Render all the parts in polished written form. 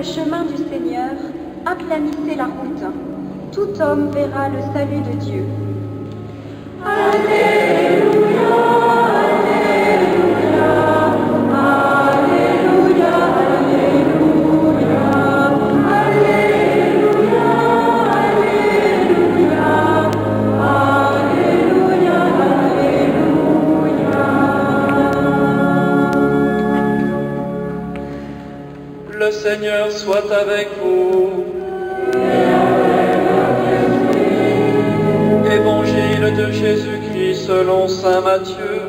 chemin du Seigneur, aplanissez la route. Tout homme verra le salut de Dieu. Alléluia, Alléluia, Alléluia, Alléluia, Alléluia, Alléluia, Alléluia, Alléluia. Le Seigneur soit avec vous. Évangile de Jésus-Christ selon saint Matthieu.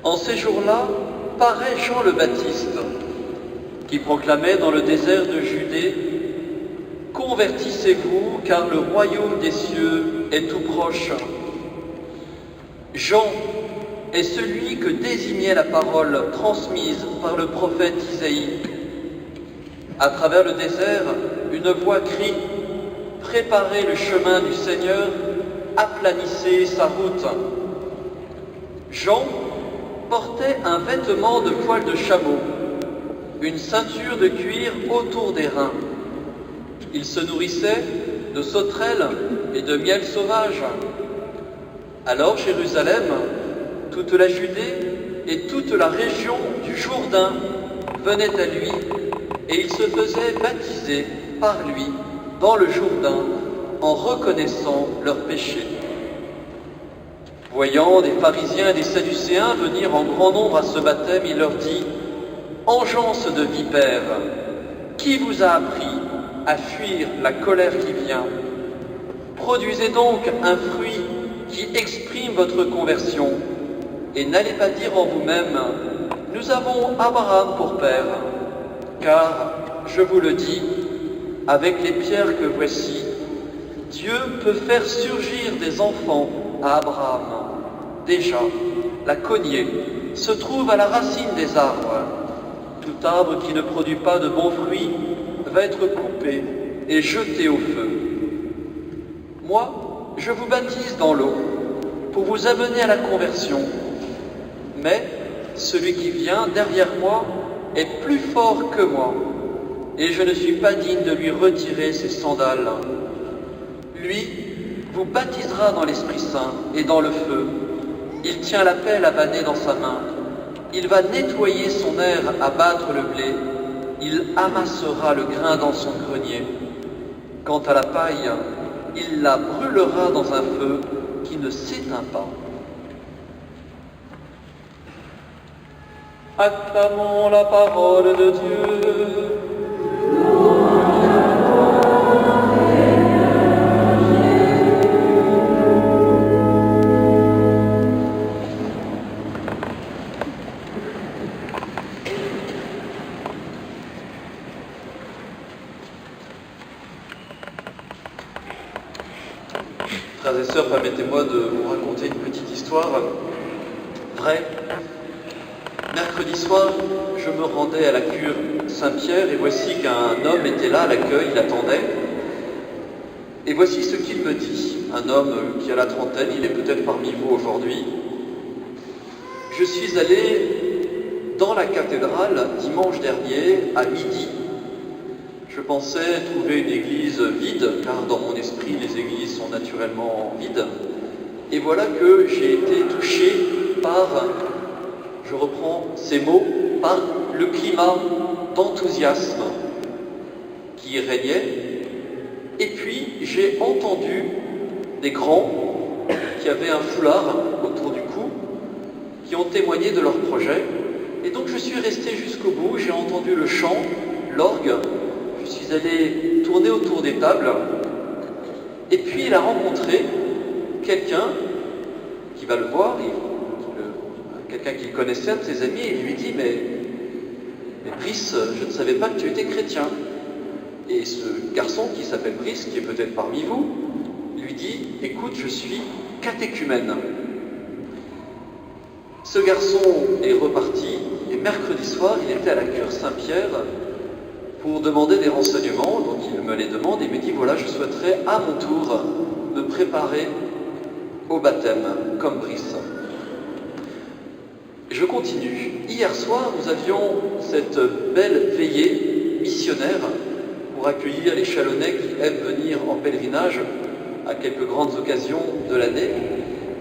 En ces jours-là, paraît Jean le Baptiste, qui proclamait dans le désert de Judée: Convertissez-vous, car le royaume des cieux est tout proche. Jean est celui que désignait la parole transmise par le prophète Isaïe. À travers le désert, une voix crie: Préparez le chemin du Seigneur, aplanissez sa route. Jean portait un vêtement de poil de chameau, une ceinture de cuir autour des reins. Il se nourrissait de sauterelles et de miel sauvage. Alors Jérusalem, toute la Judée et toute la région du Jourdain venaient à lui, et ils se faisaient baptiser par lui dans le Jourdain en reconnaissant leurs péchés. Voyant des pharisiens et des sadducéens venir en grand nombre à ce baptême, il leur dit: Engeance de vipères, qui vous a appris à fuir la colère qui vient? Produisez donc un fruit qui exprime votre conversion, et n'allez pas dire en vous-même: Nous avons Abraham pour père. Car, je vous le dis, avec les pierres que voici, Dieu peut faire surgir des enfants à Abraham. Déjà, la cognée se trouve à la racine des arbres. Tout arbre qui ne produit pas de bons fruits va être coupé et jeté au feu. Moi, je vous baptise dans l'eau pour vous amener à la conversion. Mais celui qui vient derrière moi est plus fort que moi, et je ne suis pas digne de lui retirer ses sandales. Lui vous baptisera dans l'Esprit Saint et dans le feu. Il tient la pelle avanée dans sa main. Il va nettoyer son aire à battre le blé. Il amassera le grain dans son grenier. Quant à la paille, il la brûlera dans un feu qui ne s'éteint pas. Acclamons la parole de Dieu. Frères et sœurs, permettez-moi de vous raconter une petite histoire vraie. Mercredi soir, je me rendais à la cure Saint-Pierre et voici qu'un homme était là à l'accueil, il attendait. Et voici ce qu'il me dit, un homme qui a la trentaine, il est peut-être parmi vous aujourd'hui. Je suis allé dans la cathédrale dimanche dernier à midi. Je pensais trouver une église vide, car dans mon esprit, les églises sont naturellement vides. Et voilà que j'ai été touché par, je reprends ces mots, par le climat d'enthousiasme qui régnait. Et puis, j'ai entendu des grands qui avaient un foulard autour du cou, qui ont témoigné de leur projet. Et donc, je suis resté jusqu'au bout, j'ai entendu le chant, l'orgue. Je suis allé tourner autour des tables, et puis il a rencontré quelqu'un qui va le voir, quelqu'un qu'il connaissait, un de ses amis, et il lui dit mais Brice, je ne savais pas que tu étais chrétien. Et ce garçon qui s'appelle Brice, qui est peut-être parmi vous, lui dit: écoute, je suis catéchumène. Ce garçon est reparti, et mercredi soir, il était à la cure Saint-Pierre pour demander des renseignements. Donc il me les demande et me dit, voilà, je souhaiterais à mon tour me préparer au baptême comme Brice. Je continue. Hier soir, nous avions cette belle veillée missionnaire pour accueillir les Chalonnais qui aiment venir en pèlerinage à quelques grandes occasions de l'année.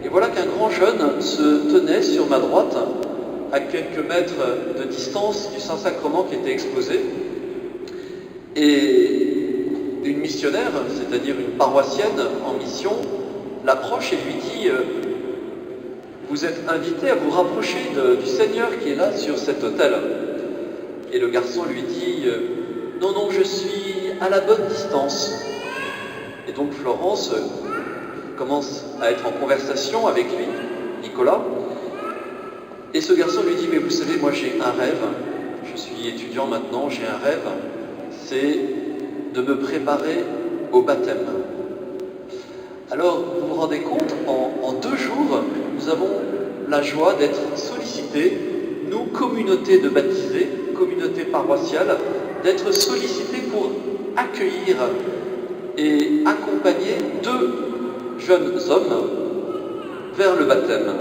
Et voilà qu'un grand jeune se tenait sur ma droite, à quelques mètres de distance du Saint-Sacrement qui était exposé. Et une missionnaire, c'est-à-dire une paroissienne en mission, l'approche et lui dit « Vous êtes invité à vous rapprocher du Seigneur qui est là sur cet autel. » Et le garçon lui dit « Non, non, je suis à la bonne distance. » Et donc Florence commence à être en conversation avec lui, Nicolas, et ce garçon lui dit « Mais vous savez, moi j'ai un rêve, je suis étudiant maintenant, j'ai un rêve, c'est de me préparer au baptême. » Alors, vous vous rendez compte, en 2 jours, nous avons la joie d'être sollicités, nous, communauté de baptisés, communauté paroissiale, d'être sollicités pour accueillir et accompagner 2 jeunes hommes vers le baptême.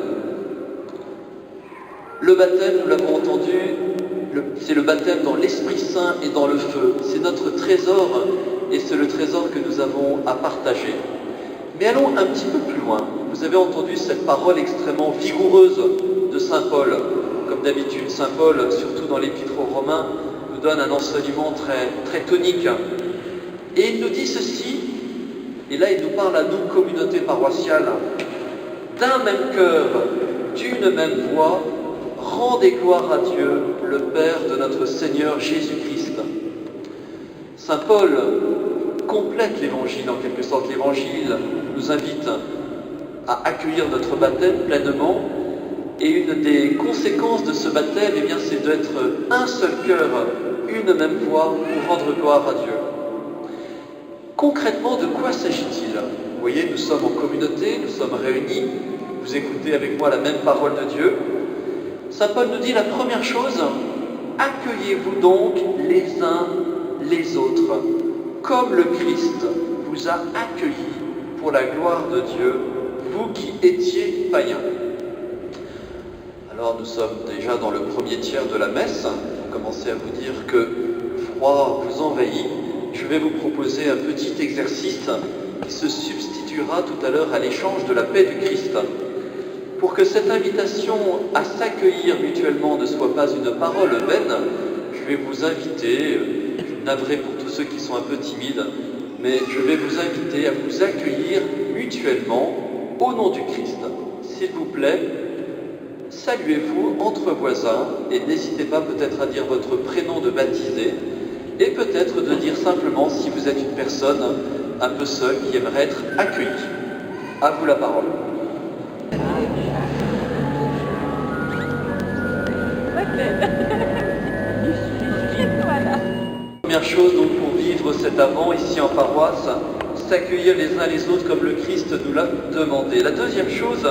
Le baptême, nous l'avons entendu, c'est le baptême dans l'Esprit Saint et dans le feu. C'est notre trésor et c'est le trésor que nous avons à partager. Mais allons un petit peu plus loin. Vous avez entendu cette parole extrêmement vigoureuse de Saint Paul. Comme d'habitude, Saint Paul, surtout dans l'Épître aux Romains, nous donne un enseignement très, très tonique. Et il nous dit ceci, et là il nous parle à nous, communauté paroissiale, d'un même cœur, d'une même voix, rendez gloire à Dieu, le Père de notre Seigneur Jésus-Christ. Saint Paul complète l'Évangile, en quelque sorte. L'Évangile nous invite à accueillir notre baptême pleinement, et une des conséquences de ce baptême, eh bien, c'est d'être un seul cœur, une même voix, pour rendre gloire à Dieu. Concrètement, de quoi s'agit-il? Vous voyez, nous sommes en communauté, nous sommes réunis, vous écoutez avec moi la même parole de Dieu. Saint Paul nous dit la première chose, accueillez-vous donc les uns les autres, comme le Christ vous a accueillis pour la gloire de Dieu, vous qui étiez païens. Alors nous sommes déjà dans le premier tiers de la messe, vous commencez à vous dire que froid vous envahit. Je vais vous proposer un petit exercice qui se substituera tout à l'heure à l'échange de la paix du Christ. Pour que cette invitation à s'accueillir mutuellement ne soit pas une parole vaine, je vais vous inviter, navré pour tous ceux qui sont un peu timides, mais je vais vous inviter à vous accueillir mutuellement au nom du Christ. S'il vous plaît, saluez-vous entre voisins et n'hésitez pas peut-être à dire votre prénom de baptisé et peut-être de dire simplement si vous êtes une personne un peu seule qui aimerait être accueillie. À vous la parole. Première chose donc pour vivre cet Avent ici en paroisse, s'accueillir les uns les autres comme le Christ nous l'a demandé. La deuxième chose,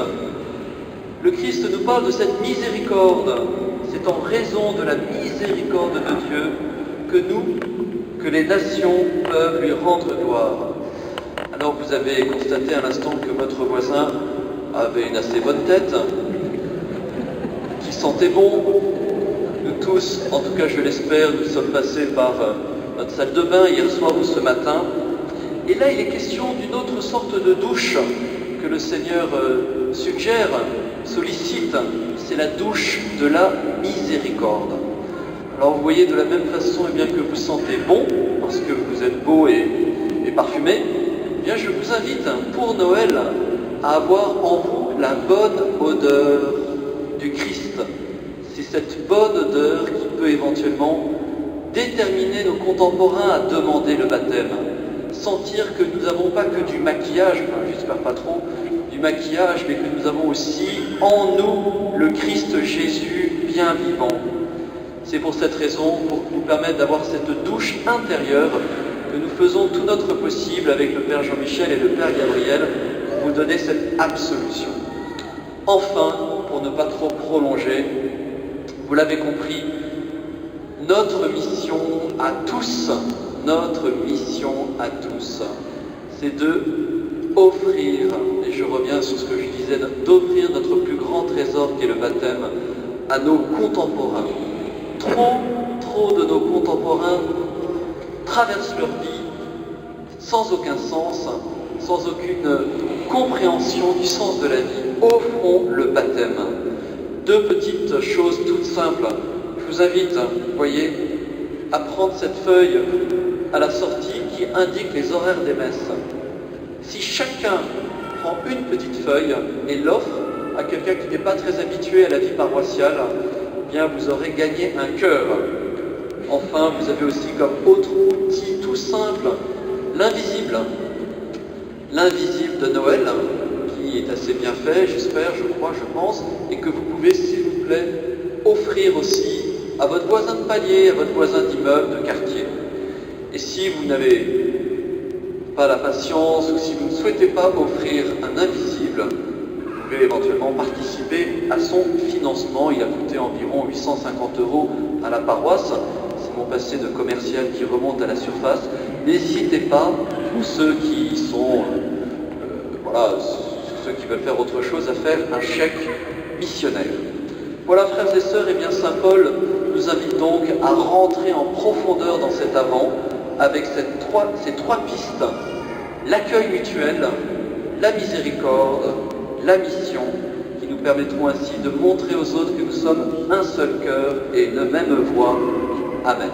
le Christ nous parle de cette miséricorde. C'est en raison de la miséricorde de Dieu que nous, que les nations peuvent lui rendre gloire. Alors vous avez constaté à l'instant que votre voisin avait une assez bonne tête, qui sentait bon. Nous tous, en tout cas je l'espère, nous sommes passés par notre salle de bain hier soir ou ce matin. Et là il est question d'une autre sorte de douche que le Seigneur suggère, sollicite. C'est la douche de la miséricorde. Alors vous voyez, de la même façon eh bien, que vous sentez bon, parce que vous êtes beau et parfumé, eh bien, je vous invite pour Noël à avoir en vous la bonne odeur du Christ. C'est cette bonne odeur qui peut éventuellement déterminer nos contemporains à demander le baptême. Sentir que nous n'avons pas que du maquillage, enfin, j'espère pas trop, du maquillage, mais que nous avons aussi en nous le Christ Jésus bien vivant. C'est pour cette raison, pour nous permettre d'avoir cette douche intérieure, que nous faisons tout notre possible avec le Père Jean-Michel et le Père Gabriel pour vous donner cette absolution. Enfin, pour ne pas trop prolonger, Vous l'avez compris, notre mission à tous, c'est de offrir, et je reviens sur ce que je disais, d'offrir notre plus grand trésor qui est le baptême à nos contemporains. Trop de nos contemporains traversent leur vie sans aucun sens, sans aucune compréhension du sens de la vie. Offrons le baptême. Deux petites choses toutes simples. Je vous invite, vous voyez, à prendre cette feuille à la sortie qui indique les horaires des messes. Si chacun prend une petite feuille et l'offre à quelqu'un qui n'est pas très habitué à la vie paroissiale, eh bien vous aurez gagné un cœur. Enfin, vous avez aussi comme autre outil tout simple, l'invisible. L'invisible de Noël, qui est assez bien fait, j'espère, je crois, je pense, et que vous pouvez, s'il vous plaît, offrir aussi à votre voisin de palier, à votre voisin d'immeuble, de quartier. Et si vous n'avez pas la patience, ou si vous ne souhaitez pas offrir un invisible, vous pouvez éventuellement participer à son financement. Il a coûté environ 850 € à la paroisse. C'est mon passé de commercial qui remonte à la surface. N'hésitez pas, pour ceux qui sont, ceux qui veulent faire autre chose, à faire un chèque missionnaire. Voilà, frères et sœurs, et bien Saint Paul nous invite donc à rentrer en profondeur dans cet avant avec ces trois pistes: l'accueil mutuel, la miséricorde, la mission, qui nous permettront ainsi de montrer aux autres que nous sommes un seul cœur et une même voix. Amen.